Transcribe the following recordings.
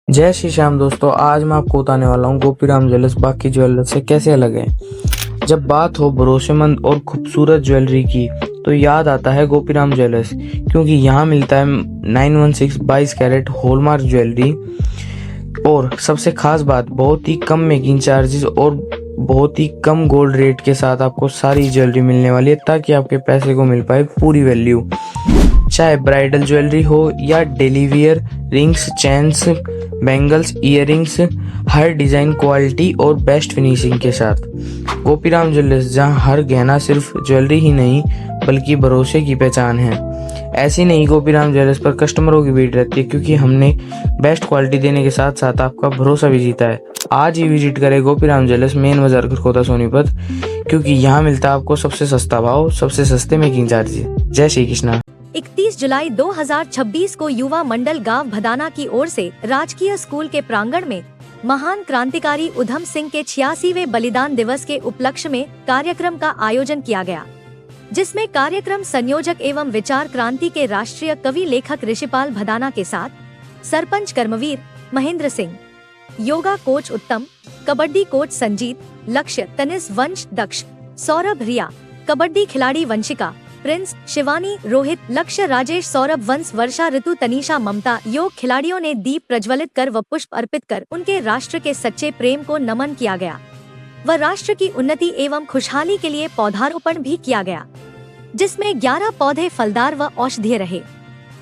जय श्री श्याम दोस्तों, आज मैं आपको बताने वाला हूँ गोपीराम ज्वेलर्स बाकी ज्वेलर्स से कैसे अलग है। जब बात हो भरोसेमंद और खूबसूरत ज्वेलरी की तो याद आता है गोपीराम ज्वेलर्स, क्योंकि यहाँ मिलता है 916 22 कैरेट हॉलमार्क ज्वेलरी। और सबसे खास बात, बहुत ही कम मेकिंग चार्जेस और बहुत ही कम गोल्ड रेट के साथ आपको सारी ज्वेलरी मिलने वाली है, ताकि आपके पैसे को मिल पाए पूरी वैल्यू। चाहे ब्राइडल ज्वेलरी हो या daily wear, rings, chains, bangles, earrings, हर डिज़ाइन, क्वालिटी और बेस्ट फिनिशिंग के साथ। गोपीराम ज्वेलर्स, जहां हर गहना सिर्फ ज्वेलरी ही नहीं बल्कि भरोसे की पहचान है। ऐसी नहीं, गोपीराम ज्वेलर्स पर कस्टमरों की भीड़ रहती है, क्योंकि हमने बेस्ट क्वालिटी देने के साथ साथ आपका भरोसा भी जीता है। आज ही विजिट करें गोपीराम ज्वेलर्स, मेन बाजार, खरखोदा, सोनीपत, क्योंकि यहाँ मिलता है आपको सबसे सस्ता भाव, सबसे सस्ते मेकिंग चार्जेस। जय श्री कृष्णा। 31 जुलाई 2026 को युवा मंडल गांव भदाना की ओर से राजकीय स्कूल के प्रांगण में महान क्रांतिकारी उधम सिंह के 86वें बलिदान दिवस के उपलक्ष्य में कार्यक्रम का आयोजन किया गया, जिसमें कार्यक्रम संयोजक एवं विचार क्रांति के राष्ट्रीय कवि लेखक ऋषिपाल भदाना के साथ सरपंच कर्मवीर महेंद्र सिंह, योगा कोच उत्तम, कबड्डी कोच संजीत, लक्ष्य, टेनिस वंश दक्ष, सौरभ रिया, कबड्डी खिलाड़ी वंशिका, प्रिंस, शिवानी, रोहित, लक्ष्य, राजेश, सौरभ, वंश, वर्षा, ऋतु, तनीषा, ममता, योग खिलाड़ियों ने दीप प्रज्वलित कर व पुष्प अर्पित कर उनके राष्ट्र के सच्चे प्रेम को नमन किया गया व राष्ट्र की उन्नति एवं खुशहाली के लिए पौधारोपण भी किया गया, जिसमें 11 पौधे फलदार व औषधीय रहे।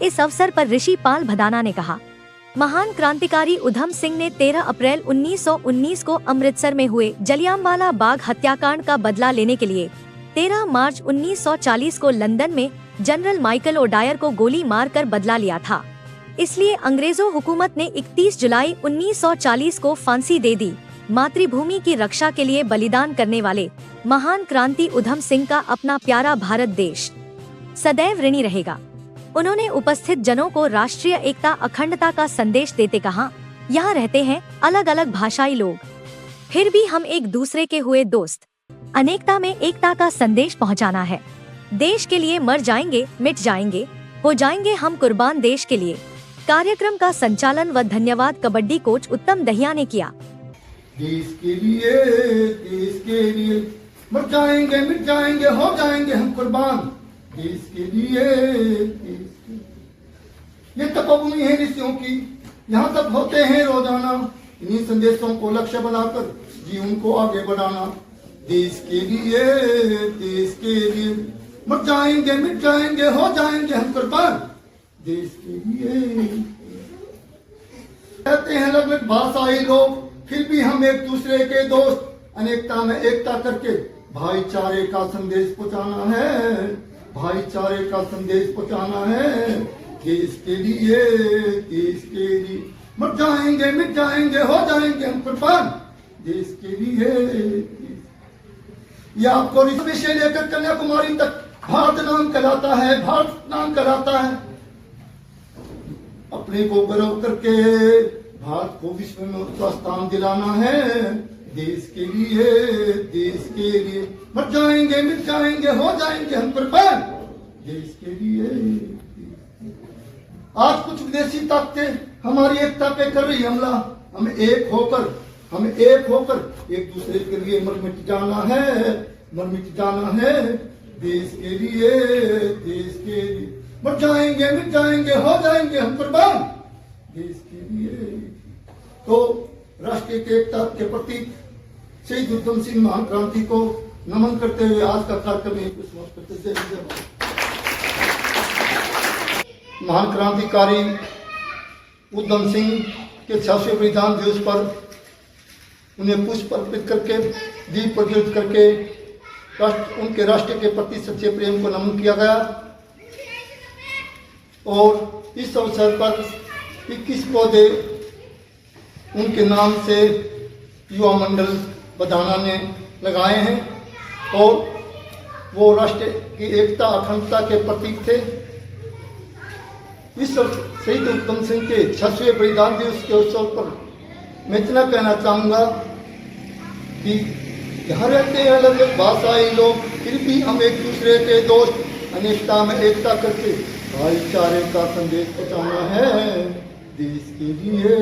इस अवसर पर ऋषिपाल भदाना ने कहा, महान क्रांतिकारी उधम सिंह ने 13 अप्रैल 1919 को अमृतसर में हुए जलियांवाला बाग हत्याकांड का बदला लेने के लिए 13 मार्च 1940 को लंदन में जनरल माइकल ओडायर को गोली मारकर बदला लिया था। इसलिए अंग्रेजों हुकूमत ने 31 जुलाई 1940 को फांसी दे दी। मातृभूमि की रक्षा के लिए बलिदान करने वाले महान क्रांति उधम सिंह का अपना प्यारा भारत देश सदैव ऋणी रहेगा। उन्होंने उपस्थित जनों को राष्ट्रीय एकता, अखंडता का संदेश देते कहा, यहाँ रहते हैं अलग अलग भाषाई लोग, फिर भी हम एक दूसरे के हुए दोस्त। अनेकता में एकता का संदेश पहुंचाना है। देश के लिए मर जाएंगे, मिट जाएंगे, हो जाएंगे हम कुर्बान देश के लिए। कार्यक्रम का संचालन व धन्यवाद कबड्डी कोच उत्तम दहिया ने किया। देश के लिए मर जाएंगे, मिट जाएंगे, हो जाएंगे हम कुर्बान देश के लिए। ये तपभूमि है ऋषियों की, यहाँ तक होते हैं रोजाना। इन्हीं संदेशों को लक्ष्य बनाकर जीवन को आगे बढ़ाना। देश के लिए मर जाएंगे, मिट जाएंगे, हो जाएंगे हम कुर्बान देश के लिए। कहते हैं अलग अलग भाषाई लोग, फिर भी हम एक दूसरे के दोस्त। अनेकता में एकता करके भाईचारे का संदेश पहुंचाना है, भाईचारे का संदेश पहुंचाना है। देश के लिए मर जाएंगे, मिट जाएंगे, हो जाएंगे हम कुर्बान देश के लिए। यह आपको विषय लेकर कन्याकुमारी तक भारत नाम कहलाता है, भारत नाम कहलाता है। अपने को गर्व करके भारत को विश्व में उसका स्थान दिलाना है। देश के लिए मर जाएंगे, मिट जाएंगे, हो जाएंगे हम कुर्बान देश के लिए। आज कुछ विदेशी ताकतें हमारी एकता पे कर रही हमला। हमें एक होकर एक दूसरे के लिए मर मिट जाना है। देश के लिए मर जाएंगे, मिट जाएंगे, हो जाएंगे हम कुर्बान देश के लिए। तो राष्ट्रीय एकता के प्रतीक शहीद उधम सिंह महान क्रांति को नमन करते हुए आज का कार्यक्रम महान क्रांतिकारी उधम सिंह के 86वें बलिदान दिवस पर उन्हें पुष्प अर्पित करके, दीप प्रज्वलित करके उनके राष्ट्र के प्रति सच्चे प्रेम को नमन किया गया। और इस अवसर पर 21 पौधे उनके नाम से युवा मंडल बदाना ने लगाए हैं और वो राष्ट्र की एकता, अखंडता के प्रतीक थे। इस शहीद उधम सिंह के 86वें बलिदान दिवस के अवसर पर मैं इतना कहना चाहूँगा कि यहाँ रहते हैं अलग अलग भाषाई लोग, फिर भी हम एक दूसरे के दोस्त। अनेकता में एकता करके भाईचारे का संदेश पहुँचाना है। देश के लिए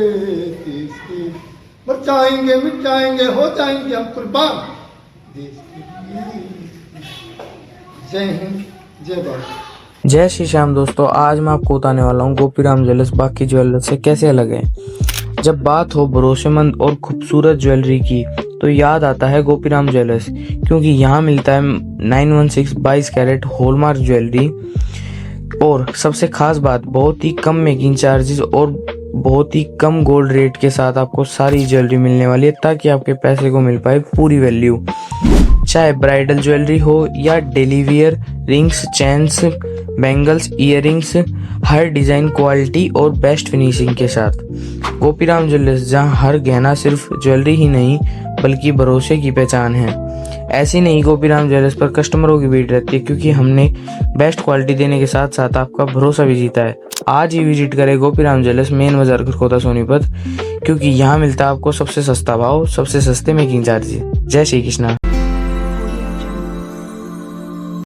देश के मर जाएंगे मिट जाएंगे हो जाएंगे हम कुर्बान देश के लिए। जय हिंद जय भारत। जय श्री श्याम दोस्तों, आज मैं आपको बताने वाला हूँ गोपीराम ज्वेलर्स बाकी ज्वेलर्स से कैसे अलग है। जब बात हो भरोसेमंद और खूबसूरत ज्वेलरी की तो याद आता है गोपीराम ज्वेलर्स, क्योंकि यहाँ मिलता है 916 22 कैरेट हॉलमार्क ज्वेलरी। और सबसे खास बात, बहुत ही कम मेकिंग चार्जेस और बहुत ही कम गोल्ड रेट के साथ आपको सारी ज्वेलरी मिलने वाली है, ताकि आपके पैसे को मिल पाए पूरी वैल्यू। चाहे ब्राइडल ज्वेलरी हो या daily wear, rings, chains, bangles, earrings, हर डिज़ाइन, क्वालिटी और बेस्ट फिनिशिंग के साथ। गोपीराम ज्वेलर्स, जहां हर गहना सिर्फ ज्वेलरी ही नहीं बल्कि भरोसे की पहचान है। ऐसी नहीं, गोपीराम ज्वेलर्स पर कस्टमरों की भीड़ रहती है, क्योंकि हमने बेस्ट क्वालिटी देने के साथ साथ आपका भरोसा भी जीता है। आज ही विजिट करें गोपीराम ज्वेलर्स, मेन बाजार खरखोदा सोनीपत, क्योंकि यहाँ मिलता है आपको सबसे सस्ता भाव, सबसे सस्ते मेकिंग चार्जेस। जय श्री कृष्णा।